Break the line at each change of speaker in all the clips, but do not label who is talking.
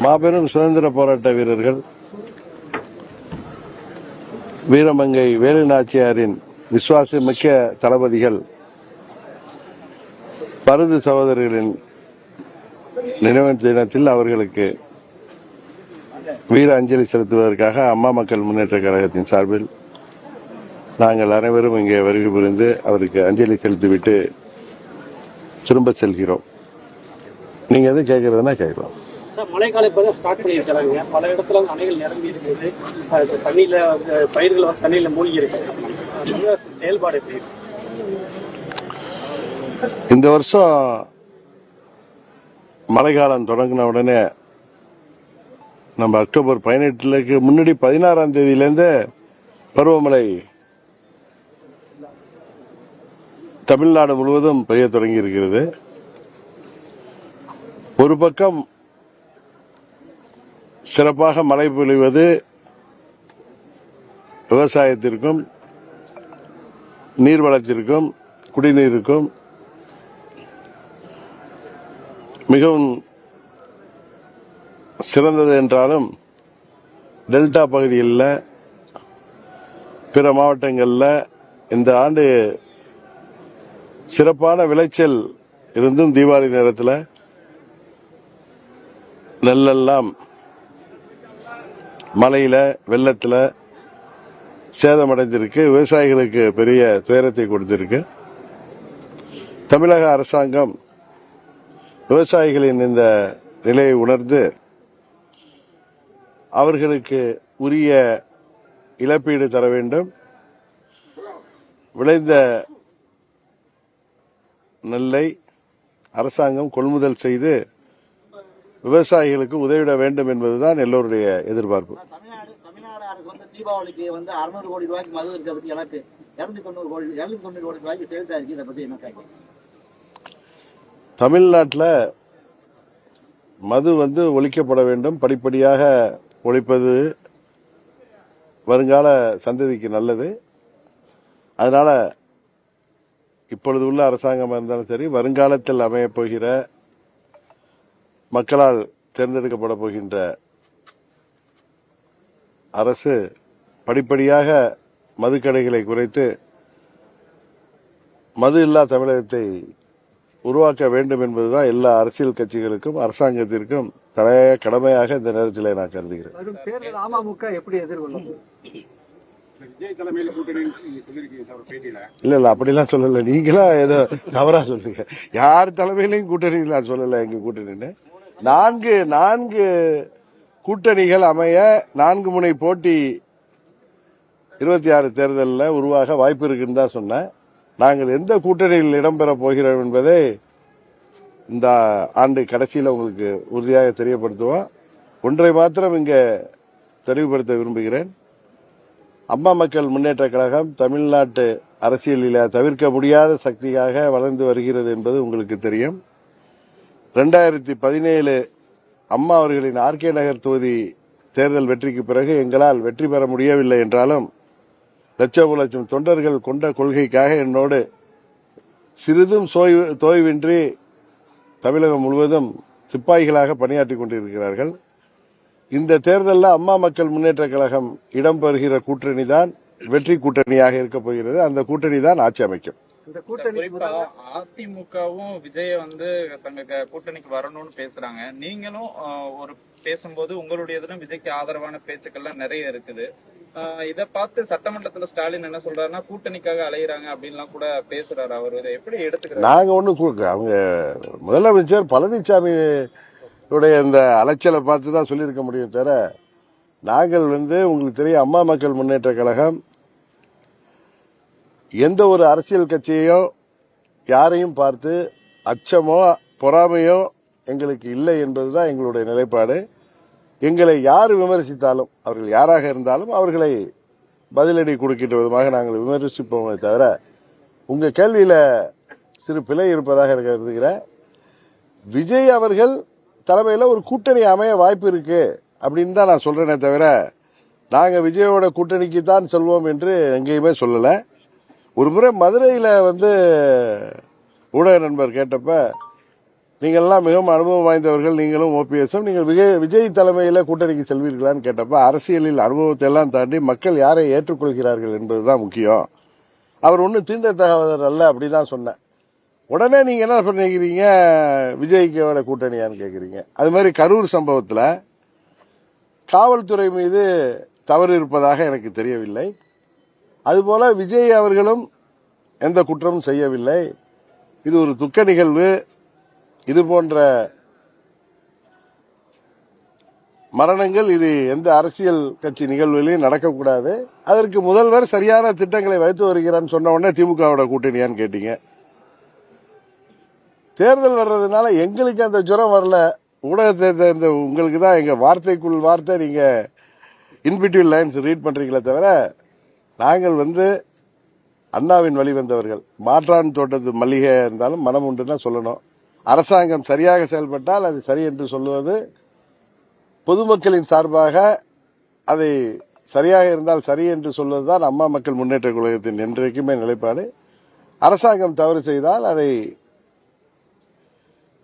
மாபெரும் சுதந்திர போராட்ட வீரர்கள் வீரமங்கை வேலு நாச்சியாரின் விசுவாசமிக்க தளபதிகள் பருது சகோதரர்களின் நினைவு தினத்தில் அவர்களுக்கு வீர அஞ்சலி செலுத்துவதற்காக அம்மா மக்கள் முன்னேற்ற கழகத்தின் சார்பில் நாங்கள் அனைவரும் இங்கே வருகை புரிந்து அவருக்கு அஞ்சலி செலுத்திவிட்டு திரும்ப செல்கிறோம். நீங்க எது கேட்கறதுன்னா கேட்கலாம்.
மழைக்காலம் இப்பதான் ஸ்டார்ட் பண்ணியிருக்கிறாங்க. பல இடத்துல அணைகள் நிரம்பி இருக்குது. தண்ணியில பயிர்கள் தண்ணியில மூழ்கி இருக்கு. செயல்பாடு எப்படி?
இந்த வருஷம் மழைக்காலம் தொடங்கின உடனே நம்ம அக்டோபர் 18க்கு முன்னாடி 16ஆம் தேதியிலேருந்து பருவமழை தமிழ்நாடு முழுவதும் பெய்ய தொடங்கி இருக்கிறது. ஒரு பக்கம் சிறப்பாக மழை பொழிவது விவசாயத்திற்கும் நீர்வளத்திற்கும் குடிநீருக்கும் மிகவும் சிறந்தது என்றாலும் டெல்டா பகுதிகளில் பிற மாவட்டங்களில் இந்த ஆண்டு சிறப்பான விளைச்சல் இருந்தும் தீபாவளி நேரத்தில் நெல்லெல்லாம் மழையில வெள்ளத்தில் சேதமடைந்திருக்கு. விவசாயிகளுக்கு பெரிய துயரத்தை கொடுத்திருக்கு. தமிழக அரசாங்கம் விவசாயிகளின் இந்த நிலையை உணர்ந்து அவர்களுக்கு உரிய இழப்பீடு தர வேண்டும். விளைந்த நெல்லை அரசாங்கம் கொள்முதல் செய்து விவசாயிகளுக்கு உதவிட வேண்டும் என்பதுதான் எல்லோருடைய எதிர்பார்ப்பு.
தமிழ்நாடு அரசு தீபாவளிக்கு 600 கோடி ரூபாய்க்கு மது இருக்க பத்தி எனக்கு 290 கோடி ரூபாய்க்கு சேல்ஸ் ஆயிருக்கு. இதை பத்தி என்ன கேட்க?
தமிழ்நாட்டில் மது ஒழிக்கப்பட வேண்டும். படிப்படியாக ஒழிப்பது வருங்கால சந்ததிக்கு நல்லது. அதனால இப்பொழுது உள்ள அரசாங்கம் இருந்தாலும் சரி, வருங்காலத்தில் அமையப் போகிற மக்களால் தேர்ந்தெடுக்கப்பட போகின்ற அரசு படிப்படியாக மதுக்கடைகளை குறைத்து மது இல்லா தமிழகத்தை உருவாக்க வேண்டும் என்பதுதான் எல்லா அரசியல் கட்சிகளுக்கும் அரசாங்கத்திற்கும் தலையாய கடமையாக இந்த நேரத்தில் நான் கருதுகிறேன்.
அமமுக எப்படி எதிர்கொள்ளும்?
இல்ல அப்படிலாம் சொல்லல. நீங்களா ஏதோ தவறா சொல்லுங்க. யார் தலைமையிலையும் கூட்டணி நான் சொல்லல. எங்க கூட்டணின்னு 4 கூட்டணிகள் அமைய 4 முனை போட்டி 26 தேர்தலில் உருவாக வாய்ப்பு இருக்குன்னு தான் சொன்னேன். நாங்கள் எந்த கூட்டணியில் இடம்பெற போகிறோம் என்பதை இந்த ஆண்டு கடைசியில் உங்களுக்கு உறுதியாக தெரியப்படுத்துவோம். ஒன்றை மாத்திரம் இங்கே தெளிவுபடுத்த விரும்புகிறேன். அம்மா மக்கள் முன்னேற்ற கழகம் தமிழ்நாட்டு அரசியலில் தவிர்க்க முடியாத சக்தியாக வளர்ந்து வருகிறது என்பது உங்களுக்கு தெரியும். 2017 அம்மா அவர்களின் ஆர்கே நகர் தொகுதி தேர்தல் வெற்றிக்கு பிறகு எங்களால் வெற்றி பெற முடியவில்லை என்றாலும் லட்சம் தொண்டர்கள் கொண்ட கொள்கைக்காக என்னோடு சிறிதும் தோய்வின்றி தமிழகம் முழுவதும் சிப்பாய்களாக பணியாற்றிக் கொண்டிருக்கிறார்கள். இந்த தேர்தலில் அம்மா மக்கள் முன்னேற்ற கழகம் இடம்பெறுகிற கூட்டணி தான் வெற்றி கூட்டணியாக இருக்க போகிறது. அந்த கூட்டணி தான் ஆட்சி அமைக்கும்.
அதிமுகவும் விஜய தங்க கூட்டணிக்கு வரணும்னு பேசுறாங்க. நீங்களும் ஒரு பேசும்போது உங்களுடையதும் விஜய்க்கு ஆதரவான பேச்சுக்கள்லாம் நிறைய இருக்குது. இதை பார்த்து சட்டமன்றத்துல ஸ்டாலின் என்ன சொல்றாருன்னா கூட்டணிக்காக அலையிறாங்க அப்படின்லாம் கூட பேசுறாரு. அவர் இதை எப்படி எடுத்துக்கிறாங்க?
நாங்க ஒண்ணு அவங்க முதலமைச்சர் பழனிசாமி இந்த அலைச்சலை பார்த்து தான் சொல்லியிருக்க முடியும் தவிர, நாங்கள் உங்களுக்கு தெரியும் அம்மா மக்கள் முன்னேற்ற கழகம் எந்த ஒரு அரசியல் கட்சியோ யாரையும் பார்த்து அச்சமோ பொறாமையோ எங்களுக்கு இல்லை என்பதுதான் எங்களுடைய நிலைப்பாடு. எங்களை யார் விமர்சித்தாலும் அவர்கள் யாராக இருந்தாலும் அவர்களை பதிலடி கொடுக்கின்ற விதமாக நாங்கள் விமர்சிப்போமே தவிர, உங்க கேள்வியில சிறு பிழை இருப்பதாக கருதுகிறேன். விஜய் அவர்கள் தலைமையில் ஒரு கூட்டணி அமைய வாய்ப்பு இருக்கு அப்படின்னு தான் நான் சொல்றேனே தவிர, நாங்க விஜயோட கூட்டணிக்கு தான் சொல்வோம் என்று எங்கேயுமே சொல்லல. ஒரு முறை மதுரையில் ஊடக நண்பர் கேட்டப்ப நீங்கள்லாம் மிகவும் அனுபவம் வாய்ந்தவர்கள், நீங்களும் ஓபிஎஸும். நீங்கள் விஜய் தலைமையில கூட்டணிக்கு செல்வீர்களான்னு கேட்டப்ப, அரசியலில் அனுபவத்தை எல்லாம் தாண்டி மக்கள் யாரை ஏற்றுக்கொள்கிறார்கள் என்பதுதான் முக்கியம். அவர் ஒன்றும் தீண்டத்தகாதவர் அல்ல, அப்படிதான் சொன்னேன். உடனே நீங்க என்ன பண்ணிக்கிறீங்க, விஜய்க்கோட கூட்டணியான்னு கேட்குறீங்க. அது மாதிரி கரூர் சம்பவத்தில் காவல்துறை மீது தவறு இருப்பதாக எனக்கு தெரியவில்லை. அதுபோல விஜய் அவர்களும் எந்த குற்றமும் செய்யவில்லை. இது ஒரு துக்க நிகழ்வு. இது போன்ற மரணங்கள் இது எந்த அரசியல் கட்சி நிகழ்வுகளையும் நடக்கக்கூடாது. அதற்கு முதல்வர் சரியான திட்டங்களை வைத்து வருகிறான்னு சொன்ன உடனே திமுகவோட கூட்டணியான்னு கேட்டீங்க. தேர்தல் வர்றதுனால எங்களுக்கு அந்த ஜுரம் வரல. ஊடகத்தை சேர்ந்த உங்களுக்கு தான் எங்க வார்த்தைக்குள் வார்த்தை நீங்க இன்பிட்வீன் லைன்ஸ் ரீட் பண்றீங்களே தவிர, நாங்கள் அண்ணாவின் வழி வந்தவர்கள். மாற்றான் தோட்டத்து மல்லிகை இருந்தாலும் மனம் உண்டுன்னா சொல்லணும். அரசாங்கம் சரியாக செயல்பட்டால் அது சரி என்று சொல்லுவது, பொதுமக்களின் சார்பாக அதை சரியாக இருந்தால் சரி என்று சொல்வதுதான் அம்மா மக்கள் முன்னேற்ற கழகத்தின் என்றைக்குமே நிலைப்பாடு. அரசாங்கம் தவறு செய்தால் அதை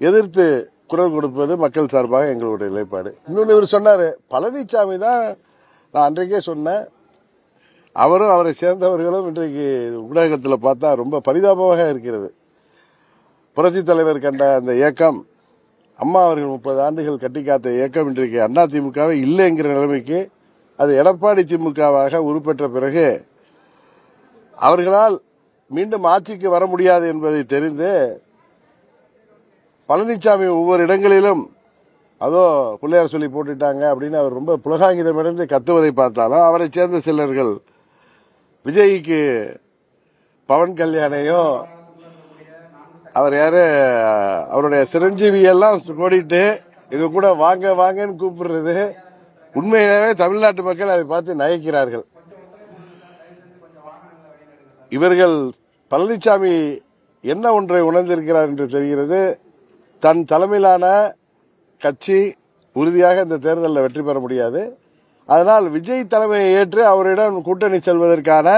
எதிர்த்து குரல் கொடுப்பது மக்கள் சார்பாக எங்களுடைய நிலைப்பாடு. இன்னொன்று இவர் சொன்னாரு, பழனிசாமி தான், நான் அன்றைக்கே சொன்னேன், அவரும் அவரை சேர்ந்தவர்களும் இன்றைக்கு ஊடகத்தில் பார்த்தா ரொம்ப பரிதாபமாக இருக்கிறது. புரட்சி தலைவர் கண்ட அந்த இயக்கம், அம்மா அவர்கள் 30 ஆண்டுகள் கட்டி காத்த இயக்கம் இன்றைக்கு அண்ணா திமுகவே இல்லைங்கிற நிலைமைக்கு, அது எடப்பாடி திமுகவாக உருப்பெற்ற பிறகு அவர்களால் மீண்டும் ஆட்சிக்கு வர முடியாது என்பதை தெரிந்து பழனிசாமி ஒவ்வொரு இடங்களிலும் அதோ பிள்ளையார் சொல்லி போட்டுட்டாங்க அப்படின்னு அவர் ரொம்ப புலகாங்கிதமிருந்து கத்துவதை பார்த்தாலும், அவரை சேர்ந்த சிலர்கள் விஜய்க்கு பவன் கல்யாணையும் அவர் யாரு அவருடைய சிரஞ்சீவி எல்லாம் கோடிட்டு இவங்க கூட வாங்க வாங்கன்னு கூப்பிடுறது, உண்மையிலேயே தமிழ்நாட்டு மக்கள் அதை பார்த்து நகைக்கிறார்கள். இவர்கள் பழனிசாமி என்ன ஒன்றை உணர்ந்திருக்கிறார் என்று தெரிகிறது. தன் தலைமையிலான கட்சி உறுதியாக இந்த தேர்தலில் வெற்றி பெற முடியாது. அதனால் விஜய் தலைமையை ஏற்று அவரிடம் கூட்டணி செல்வதற்கான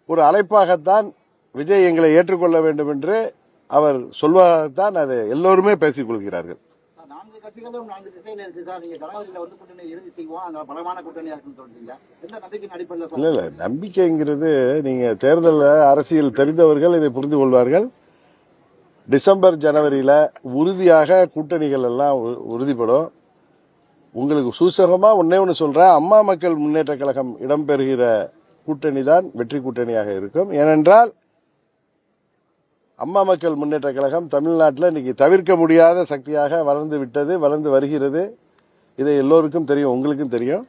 ஒரு அழைப்பாகத்தான் விஜய் எங்களை ஏற்றுக்கொள்ள வேண்டும் என்று அவர் சொல்வதாகத்தான் அதை எல்லோருமே பேசிக் கொள்கிறார்கள்.
4 கட்சிகளும் 4 திசையில இருக்கு சார். நீங்க ஜனவரியில கூட்டணி இறுதி செய்வோம், அந்த பலமான கூட்டணியா இருக்குன்னு சொல்றீங்க. எந்த நம்பிக்கையின் அடிப்படையில் சார்?
இல்ல நம்பிக்கைங்கிறது, நீங்க தேர்தல் அரசியல் தெரிந்தவர்கள் இதை புரிந்து கொள்வார்கள். டிசம்பர் ஜனவரியில உறுதியாக கூட்டணிகள் எல்லாம் உறுதிப்படும். உங்களுக்கு சூசகமா ஒன்னே ஒன்று சொல்றேன், அம்மா மக்கள் முன்னேற்ற கழகம் இடம்பெறுகிற கூட்டணி தான் வெற்றி கூட்டணியாக இருக்கும். ஏனென்றால் அம்மா மக்கள் முன்னேற்ற கழகம் தமிழ்நாட்டில் இன்னைக்கு தவிர்க்க முடியாத சக்தியாக வளர்ந்து விட்டது, வளர்ந்து வருகிறது. இதை எல்லோருக்கும் தெரியும், உங்களுக்கும் தெரியும்.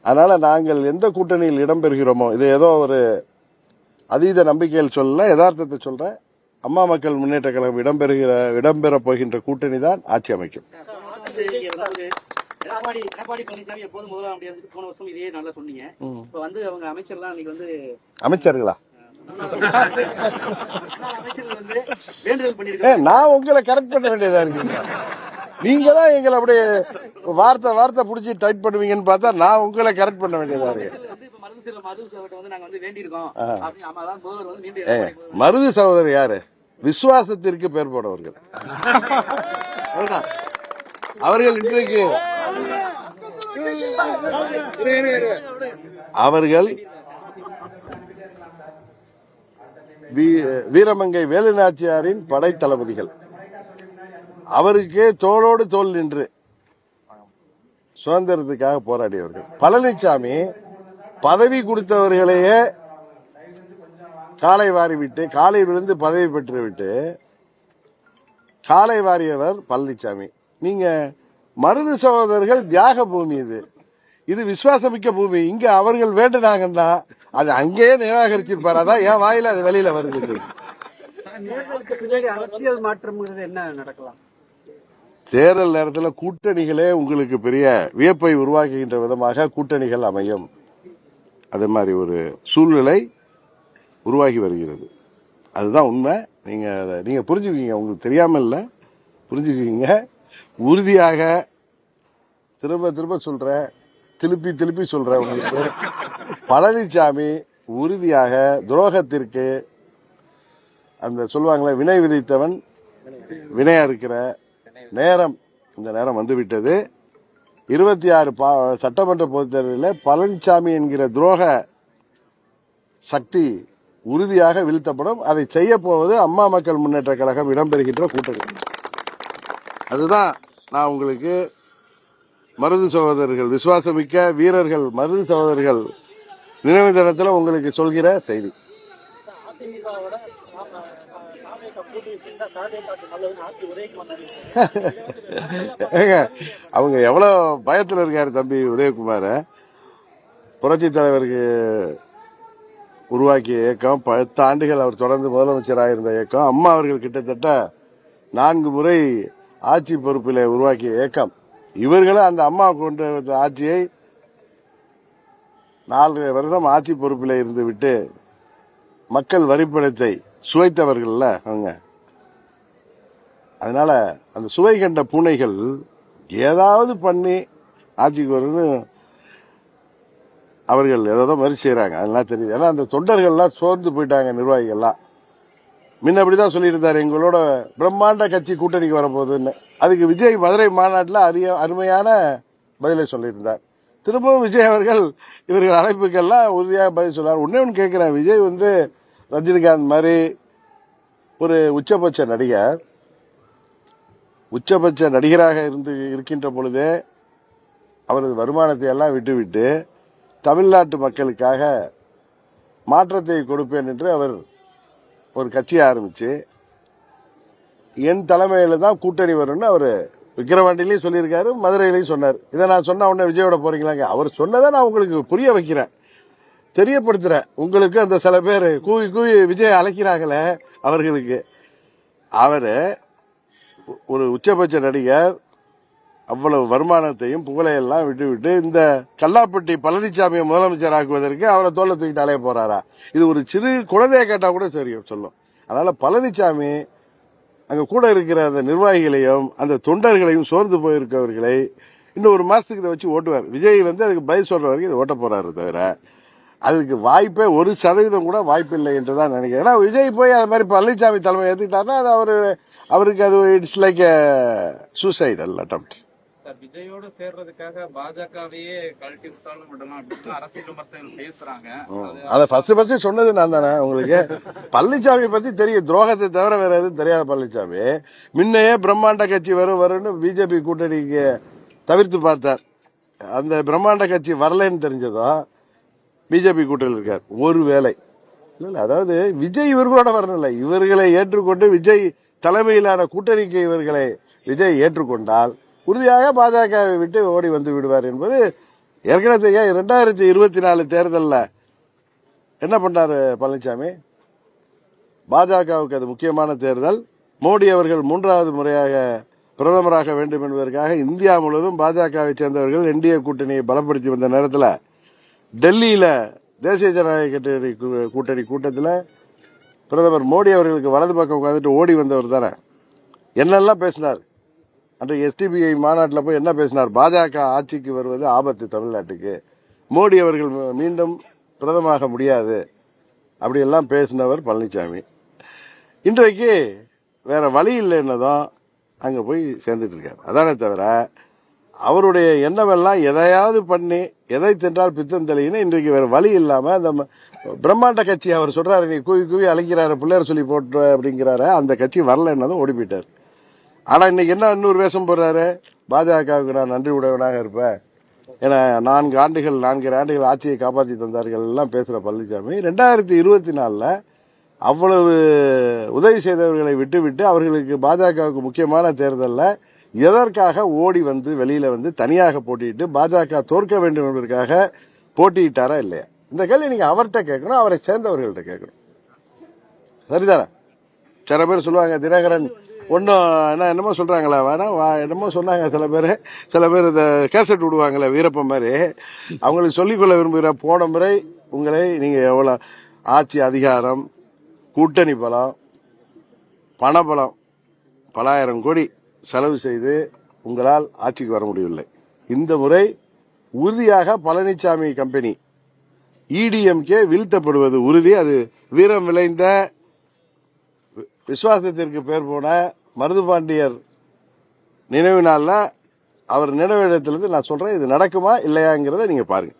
அதனால நாங்கள் எந்த கூட்டணியில் இடம்பெறுகிறோமோ, இது ஏதோ ஒரு அதீத நம்பிக்கையில் சொல்லல, யதார்த்தத்தை சொல்றேன். அம்மா மக்கள் முன்னேற்ற கழகம் இடம்பெறப் போகின்ற கூட்டணி தான் ஆட்சி அமைக்கும்.
எடப்பாடி பழனிசாமி எப்போதும் முதலாம் முடியாது, போன வருஷம் இதே நல்லா சொன்னீங்க. இப்ப அவங்க அமைச்சர்லாம் இன்னைக்கு
அமைச்சர்களா
அமைச்சர்கள் வேண்டுதல் பண்ணிருக்காங்க.
நான் உங்களை கரெக்ட் பண்ண வேண்டியதா இருக்கு. நீங்க தான் எங்களை அப்படியே வார்த்தை புடிச்சு டைட் பண்ணுவீங்கன்னு பார்த்தா நான் உங்களை கரெக்ட் பண்ண வேண்டியதா இருக்கு. மருது சகோதரர் யாரு? விசுவாசத்திற்கு பெயர் போனவர்கள். அவர்கள் இன்றைக்கு அவர்கள் வீரமங்கை வேலுநாச்சியாரின் படை தளபதிகள். அவருக்கு தோளோடு தோள் நின்று சுதந்திரத்துக்காக போராடியவர்கள். பழனிசாமி பதவி கொடுத்தவர்களையே காலை வாரி விட்டு, காலை விழுந்து பதவி பெற்றுவிட்டு காலை வாரியவர் பழனிசாமி. நீங்க மருது சகோதரர்கள் தியாக பூமி, இது விசுவாசமிக்க பூமி. இங்க அவர்கள் வேண்டுனாங்கன்னா அது அங்கேயே நிராகரிச்சிருப்பாரு. அதான் என் வாயில அது வெளியில வருது.
அரசியல் மாற்றம் என்ன நடக்கலாம்?
தேர்தல் நேரத்தில் கூட்டணிகளே உங்களுக்கு பெரிய வியப்பை உருவாக்குகின்ற விதமாக கூட்டணிகள் அமையும். அதே மாதிரி ஒரு சூழ்நிலை உருவாகி வருகிறது. அதுதான் உண்மை. நீங்க புரிஞ்சுக்குவீங்க, உங்களுக்கு தெரியாம இல்ல, புரிஞ்சுக்குவீங்க. உறுதியாக திரும்ப சொல்றேன், திருப்பி சொல்றேன் உங்களுக்கு, பழனிசாமி உறுதியாக துரோகத்திற்கு அந்த சொல்லுவாங்களே வினை விதித்தவன் வினையா இருக்கிற நேரம், இந்த நேரம் வந்துவிட்டது. 26 சட்டமன்ற பொதுத் தேர்தலில் பழனிசாமி என்கிற துரோக சக்தி உறுதியாக வீழ்த்தப்படும். அதை செய்ய போவது அம்மா மக்கள் முன்னேற்ற கழகம் இடம்பெறுகின்ற கூட்டணி. அதுதான் நான் உங்களுக்கு மருது சகோதரர்கள், விசுவாசமிக்க வீரர்கள், மருது சகோதரர்கள் நினைவு தினத்தில் உங்களுக்கு சொல்கிற செய்தி.
அதிமுகவோட கூட்டணி சேர்ந்தா தாவேகாவுக்கு நல்லதுன்னு ஆட்சி உதயகுமார்
ஏங்க, அவங்க எவ்வளவு பயத்தில் இருக்காரு தம்பி உதயகுமார். புரட்சி தலைவருக்கு உருவாக்கிய இயக்கம், 10 ஆண்டுகள் அவர் தொடர்ந்து முதலமைச்சராக இருந்த இயக்கம், அம்மா அவர்கள் கிட்டத்தட்ட 4 முறை ஆட்சி பொறுப்பில் உருவாக்கிய இயக்கம். இவர்களும் அந்த அம்மா கொண்டு வந்த ஆட்சியை 4 வருடம் ஆட்சி பொறுப்பில் இருந்து விட்டு மக்கள் வரிப்பணத்தை சுவைத்தவர்கள்ல அவங்க. அதனால அந்த சுவை கண்ட பூனைகள் ஏதாவது பண்ணி ஆட்சிக்கு வரும்னு அவர்கள் ஏதோ மாதிரி செய்யறாங்க. அதெல்லாம் தெரியுது. ஏன்னா அந்த தொண்டர்கள்லாம் சோர்ந்து போயிட்டாங்க. நிர்வாகிகள்லாம் முன்ன அப்படிதான் சொல்லியிருந்தாரு, எங்களோட பிரம்மாண்ட கட்சி கூட்டணிக்கு வரப்போகுதுன்னு. அதுக்கு விஜய் மதுரை மாநாட்டில் அருமையான பதிலை சொல்லியிருந்தார். திரும்பவும் விஜய் அவர்கள் இவர்கள் அழைப்புக்கெல்லாம் உறுதியாக பதில் சொன்னார். ஒன்னு கேட்கிறேன், விஜய் ரஜினிகாந்த் மாதிரி ஒரு உச்சபட்ச நடிகர், உச்சபட்ச நடிகராக இருக்கின்ற பொழுதே அவரது வருமானத்தை எல்லாம் விட்டுவிட்டு தமிழ்நாட்டு மக்களுக்காக மாற்றத்தை கொடுப்பேன் என்று அவர் ஒரு கட்சியை ஆரம்பிச்சு என் தலைமையில தான் கூட்டணி வரும்னு அவர் விக்கிரவாண்டிலையும் சொல்லியிருக்காரு, மதுரையிலையும் சொன்னார். இதை நான் சொன்ன உடனே விஜயோட போறீங்களாங்க? அவர் சொன்னதை நான் உங்களுக்கு புரிய வைக்கிறேன், தெரியப்படுத்துறேன். உங்களுக்கு அந்த சில பேர் கூவி கூவி விஜய் அழைக்கிறாங்களே அவர்களுக்கு. அவரு ஒரு உச்சபட்ச நடிகர், அவ்வளவு வருமானத்தையும் புகழையெல்லாம் விட்டுவிட்டு இந்த கல்லாப்பட்டி பழனிசாமியை முதலமைச்சர் ஆக்குவதற்கு அவரை தோல்ல தூக்கிட்டு அலைய போறாரா? இது ஒரு சிறு குழந்தைய கேட்டா கூட சரி சொல்லும். அதனால பழனிசாமி அங்க கூட இருக்கிற அந்த நிர்வாகிகளையும் அந்த தொண்டர்களையும் சோர்ந்து போயிருக்கவர்களை இன்னும் ஒரு மாசத்துக்கு இதை வச்சு ஓட்டுவார். விஜய் அதுக்கு பதில் சொல்ற வரைக்கும் இதை ஓட்ட போறாரு தவிர அதுக்கு வாய்ப்பே 1% கூட வாய்ப்பு இல்லை என்றுதான் நினைக்கிறேன். ஏன்னா விஜய் போய் அது மாதிரி பழனிசாமி தலைமை ஏத்துக்கிட்டாருன்னா அது அவருக்கு அது இட்ஸ் லைக் சூசைடல் அட்டெம்ப்ட்.
விஜயோடு சேர்றதுக்காக பாஜகவையே கழட்டி விட்டாலும் விடலாம் அப்படின்னு அரசியல் விமர்சகர்கள் பேசுறாங்க.
அத ஃபர்ஸ்ட் சொன்னது நான் தானே உங்களுக்கு. பழனிசாமி பத்தி தெரியும், துரோகத்தை தவிர வேற எதுவும் தெரியாத பழனிசாமி முன்னையே பிரம்மாண்ட கட்சி வரும்னு பிஜேபி கூட்டணிக்கு தவிர்த்து பார்த்தார். அந்த பிரம்மாண்ட கட்சி வரலன்னு தெரிஞ்சதும் பிஜேபி கூட்டணியில் இருக்கார். ஒரு வேளை இல்ல, அதாவது விஜய் இவர்களோட வரல, இவர்களை ஏற்றுக்கொண்டு விஜய் தலைமையிலான கூட்டணிக்கு இவர்களை விஜய் ஏற்றுக்கொண்டால் உறுதியாக பாஜகவை விட்டு ஓடி வந்து விடுவார் என்பது ஏற்கனவே 2024 தேர்தலில் என்ன பண்ணாரு பழனிசாமி? பாஜகவுக்கு அது முக்கியமான தேர்தல். மோடி அவர்கள் 3வது முறையாக பிரதமராக வேண்டும் என்பதற்காக இந்தியா முழுவதும் பாஜகவை சேர்ந்தவர்கள் என்டிஏ கூட்டணியை பலப்படுத்தி வந்த நேரத்தில் டெல்லியில தேசிய ஜனநாயக கூட்டணி கூட்டத்தில் பிரதமர் மோடி அவர்களுக்கு வலது பக்கம் உட்காந்துட்டு ஓடி வந்தவர் தானே. என்னெல்லாம் பேசினார் அன்றைக்கு எஸ்டிபிஐ மாநாட்டில் போய் என்ன பேசினார்? பாஜக ஆட்சிக்கு வருவது ஆபத்து தமிழ்நாட்டுக்கு, மோடி அவர்கள் மீண்டும் பிரதமராக முடியாது, அப்படியெல்லாம் பேசினவர் பழனிசாமி. இன்றைக்கு வேற வழி இல்லைன்னதும் அங்க போய் சேர்ந்துட்டு இருக்காரு. அதானே தவிர அவருடைய எண்ணமெல்லாம் எதையாவது பண்ணி எதை தின்றால் பித்தம் தெளின்னு இன்றைக்கு வேற வழி இல்லாம அந்த பிரம்மாண்ட கட்சி அவர் சொல்றாரு, நீ கூவி கூவி அழைக்கிறாரு, பிள்ளையார் சொல்லி போட்டு அப்படிங்கிறாரு, அந்த கட்சி வரலன்னதும் ஓடி போயிட்டார். ஆனா இன்னைக்கு என்ன இன்னொரு வேஷம் போடுறாரு? பாஜகவுக்கு நான் நன்றி உடையவனாக இருப்பேன், ஏன்னா 4 ஆண்டுகள் ஆட்சியை காப்பாற்றி தந்தார்கள் எல்லாம் பேசுற பழனிசாமி 2024 அவ்வளவு உதவி செய்தவர்களை விட்டுவிட்டு அவர்களுக்கு பாஜகவுக்கு முக்கியமான தேர்தலில் எதற்காக ஓடி வந்து வெளியில வந்து தனியாக போட்டியிட்டு பாஜக தோற்க வேண்டும் என்பதற்காக போட்டியிட்டாரா இல்லையா? இந்த கேள்வி நீங்க அவர்கிட்ட கேட்கணும், அவரை சேர்ந்தவர்கள்ட்ட கேட்கணும். சரிதானே? சில பேர் சொல்லுவாங்க தினகரன் ஒன்னும் என்னமோ சொல்றாங்களா, வேணா என்னமோ சொன்னாங்க சில பேர் இந்த கேசட் விடுவாங்களே வீரப்ப மாதிரி. அவங்களுக்கு சொல்லிக்கொள்ள விரும்புகிற, போன முறை உங்களை நீங்க எவ்வளவு ஆட்சி அதிகாரம், கூட்டணி பலம், பணபலம், பல ஆயிரம் கோடி செலவு செய்து உங்களால் ஆட்சிக்கு வர முடியவில்லை. இந்த முறை உறுதியாக பழனிசாமி கம்பெனி இடிஎம்கே வீழ்த்தப்படுவது உறுதி. அது வீரம் விளைந்த, விசுவாசத்திற்கு பேர் போன மருதுபாண்டியர் நினைவு நாள்னா அவர் நினைவு இடத்திலிருந்து நான் சொல்றேன், இது நடக்குமா இல்லையாங்கிறத நீங்க பாருங்க.